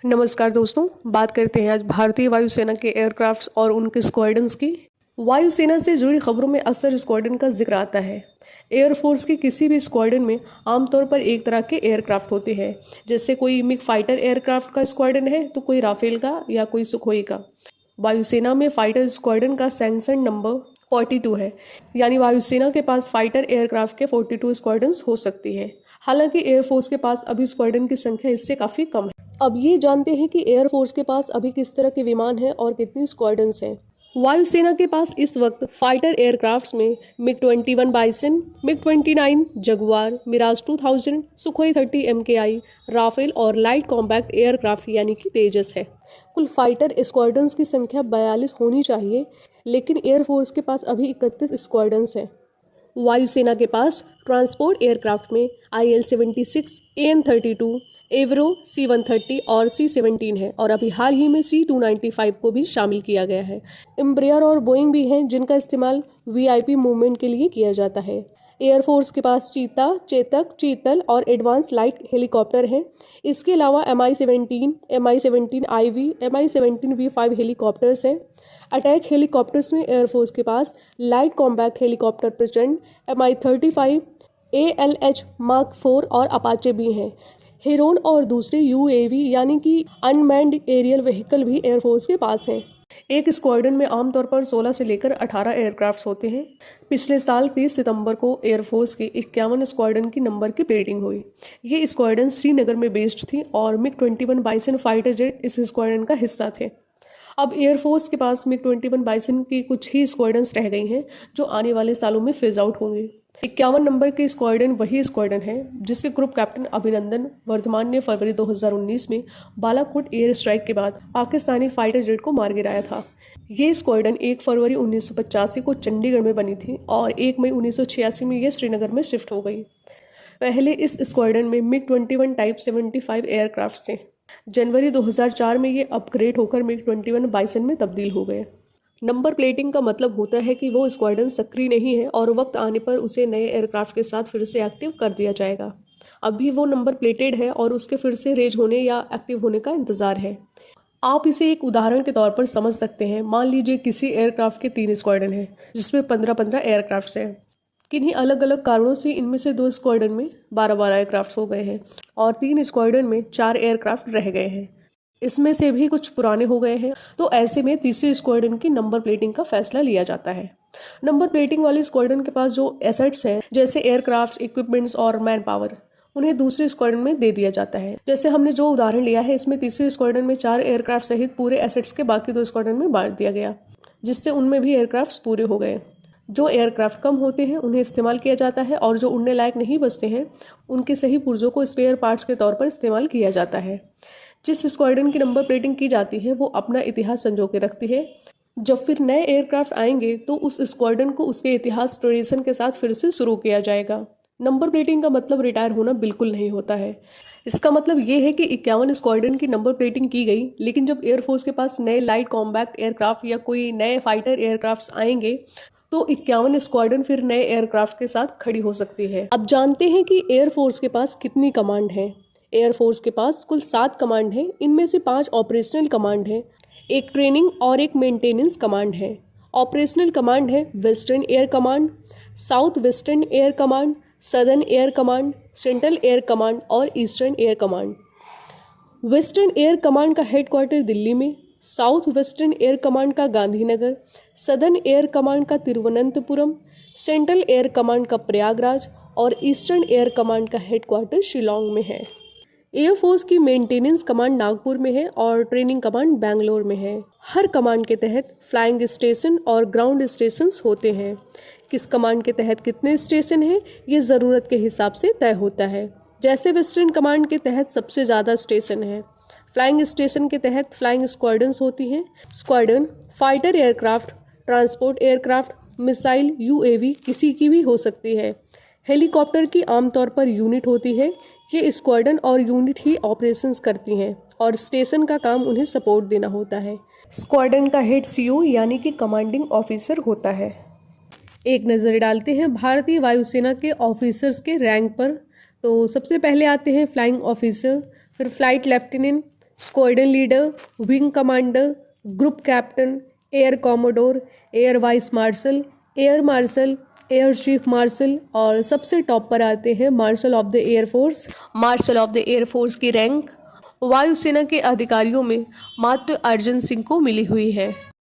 नमस्कार दोस्तों, बात करते हैं आज भारतीय वायुसेना के एयरक्राफ्ट्स और उनके स्क्वाड्रन्स की। वायुसेना से जुड़ी खबरों में अक्सर स्क्वाड्रन का जिक्र आता है। एयरफोर्स के किसी भी स्क्वाड्रन में आमतौर पर एक तरह के एयरक्राफ्ट होते हैं। जैसे कोई मिग फाइटर एयरक्राफ्ट का स्क्वाड्रन है तो कोई राफेल का या कोई सुखोई का। वायुसेना में फाइटर स्क्वाड्रन का सैंक्शन नंबर 42 है, यानी वायुसेना के पास फाइटर एयरक्राफ्ट के 42 स्क्वाड्रन्स हो सकती है। हालांकि एयरफोर्स के पास अभी स्क्वाड्रन की संख्या इससे काफ़ी कम है। अब ये जानते हैं कि एयरफोर्स के पास अभी किस तरह के विमान हैं और कितनी स्क्वाड्रन्स हैं। वायुसेना के पास इस वक्त फाइटर एयरक्राफ्ट्स में मिग-21 बाइसन, मिग-29 Jaguar, Mirage 2000, Sukhoi 30 MKI, Rafale और लाइट कॉम्बैक्ट एयरक्राफ्ट यानी कि तेजस है। कुल फाइटर स्क्वाड्रन्स की संख्या 42 होनी चाहिए, लेकिन एयरफोर्स के पास अभी 31 स्क्वाड्रन्स हैं। वायुसेना के पास ट्रांसपोर्ट एयरक्राफ्ट में IL-76, AN-32, एवरो, C-130 और C-17 है और अभी हाल ही में C-295 को भी शामिल किया गया है। एम्ब्रेयर और बोइंग भी हैं जिनका इस्तेमाल VIP मूवमेंट के लिए किया जाता है। एयरफोर्स के पास चीता, चेतक, चीतल और एडवांस लाइट हेलीकॉप्टर हैं। इसके अलावा MI-17, MI-17IV, MI-17V5 हेलीकॉप्टर्स हैं। अटैक हेलीकॉप्टर्स में एयरफोर्स के पास लाइट कॉम्बैक्ट हेलीकॉप्टर प्रचंड, MI-35, ALH मार्क 4 और अपाचे भी हैं। हेरोन और दूसरे UAV यानी कि अनमैन्ड एरियल व्हीकल भी एयरफोर्स के पास हैं। एक स्क्वाड्रन में आमतौर पर 16 से लेकर 18 एयरक्राफ्ट्स होते हैं। पिछले साल 30 सितंबर को एयरफोर्स के 51 स्क्वाड्रन की नंबर की प्लेटिंग हुई। ये स्क्वाड्रन श्रीनगर में बेस्ड थी और मिग-21 बाइसन फाइटर जेट इस स्क्वाड्रन का हिस्सा थे। अब एयरफोर्स के पास मिग-21 बाइसन की कुछ ही स्क्वाड्रन्स रह गई हैं जो आने वाले सालों में फिज आउट होंगे। 51 नंबर के स्क्वाड्रन वही स्क्वाड्रन है जिसके ग्रुप कैप्टन अभिनंदन वर्धमान ने फरवरी 2019 में बालाकोट एयर स्ट्राइक के बाद पाकिस्तानी फाइटर जेट को मार गिराया था। ये स्क्वाड्रन 1 फरवरी 1985 को चंडीगढ़ में बनी थी और 1 मई 1986 में ये श्रीनगर में शिफ्ट हो गई। पहले इस स्क्वाड्रन में मिग-21 टाइप 75 एयरक्राफ्ट थे। जनवरी 2004 में ये अपग्रेड होकर मिग-21 बाइसन में तब्दील हो गए। नंबर प्लेटिंग का मतलब होता है कि वो स्क्वाड्रन सक्रिय नहीं है और वक्त आने पर उसे नए एयरक्राफ्ट के साथ फिर से एक्टिव कर दिया जाएगा। अभी वो नंबर प्लेटेड है और उसके फिर से रेज होने या एक्टिव होने का इंतज़ार है। आप इसे एक उदाहरण के तौर पर समझ सकते हैं। मान लीजिए किसी एयरक्राफ्ट के 3 स्क्वाड्रन हैं जिसमें 15-15 एयरक्राफ्ट्स हैं। किन्हीं अलग अलग कारणों से इनमें से 2 स्क्वाड्रन में 12-12 एयरक्राफ्ट हो गए हैं और 3 स्क्वाड्रन में 4 एयरक्राफ्ट रह गए हैं। इसमें से भी कुछ पुराने हो गए हैं, तो ऐसे में तीसरे स्क्वाड्रन की नंबर प्लेटिंग का फैसला लिया जाता है। नंबर प्लेटिंग वाले स्क्वाड्रन के पास जो एसेट्स हैं जैसे एयरक्राफ्ट, इक्विपमेंट्स और मैन पावर, उन्हें दूसरे स्क्वाड्रन में दे दिया जाता है। जैसे हमने जो उदाहरण लिया है इसमें तीसरे स्क्वाड्रन में 4 एयरक्राफ्ट सहित पूरे एसेट्स के बाकी 2 स्क्वाड्रन में बांट दिया गया, जिससे उनमें भी एयरक्राफ्ट पूरे हो गए। जो एयरक्राफ्ट कम होते हैं उन्हें इस्तेमाल किया जाता है और जो उड़ने लायक नहीं बचते हैं उनके सही पुर्जों को स्पेयर पार्ट्स के तौर पर इस्तेमाल किया जाता है। जिस स्क्वाड्रन की नंबर प्लेटिंग की जाती है वो अपना इतिहास संजो के रखती है। जब फिर नए एयरक्राफ्ट आएंगे तो उस स्क्वाड्रन को उसके इतिहास ट्रेडिशन के साथ फिर से शुरू किया जाएगा। नंबर प्लेटिंग का मतलब रिटायर होना बिल्कुल नहीं होता है। इसका मतलब ये है कि 51 स्क्वाड्रन की नंबर प्लेटिंग की गई, लेकिन जब एयरफोर्स के पास नए लाइट कॉम्बैक्ट एयरक्राफ्ट या कोई नए फाइटर एयरक्राफ्ट आएंगे तो 51 स्क्वाड्रन फिर नए एयरक्राफ्ट के साथ खड़ी हो सकती है। अब जानते हैं कि एयरफोर्स के पास कितनी कमांड है। एयरफोर्स के पास कुल 7 कमांड हैं। इनमें से 5 ऑपरेशनल कमांड हैं, एक ट्रेनिंग और एक मेंटेनेंस कमांड है। ऑपरेशनल कमांड है western air command, south western air command, southern air command, central air command और eastern air command. Western air command का हेडक्वार्टर दिल्ली में, साउथ वेस्टर्न एयर कमांड का गांधीनगर, सदर्न एयर कमांड का Thiruvananthapuram, central air command का प्रयागराज और eastern air command का headquarter Shillong में है। एयरफोर्स की मेंटेनेंस कमांड नागपुर में है और ट्रेनिंग कमांड बेंगलोर में है। हर कमांड के तहत फ्लाइंग स्टेशन और ग्राउंड स्टेशंस होते हैं। किस कमांड के तहत कितने स्टेशन हैं ये ज़रूरत के हिसाब से तय होता है। जैसे वेस्टर्न कमांड के तहत सबसे ज़्यादा स्टेशन है। फ्लाइंग स्टेशन के तहत फ्लाइंग स्क्वाड्रन्स होती हैं। Squadron fighter aircraft, transport aircraft, missile, UAV किसी की भी हो सकती है। हेलीकॉप्टर की आमतौर पर यूनिट होती है। ये स्क्वाड्रन और यूनिट ही ऑपरेशंस करती हैं और स्टेशन का काम उन्हें सपोर्ट देना होता है। स्क्वाड्रन का हेड CO यानी कि कमांडिंग ऑफिसर होता है। एक नज़र डालते हैं भारतीय वायुसेना के ऑफिसर्स के रैंक पर। तो सबसे पहले आते हैं फ्लाइंग ऑफिसर, फिर flight lieutenant, squadron leader, wing commander, group captain, air commodore, air vice marshal, air marshal, air chief marshal और सबसे टॉप पर आते हैं marshal of the air force. Marshal of the air force की rank वायुसेना के अधिकारियों में मात्र अर्जन सिंह को मिली हुई है।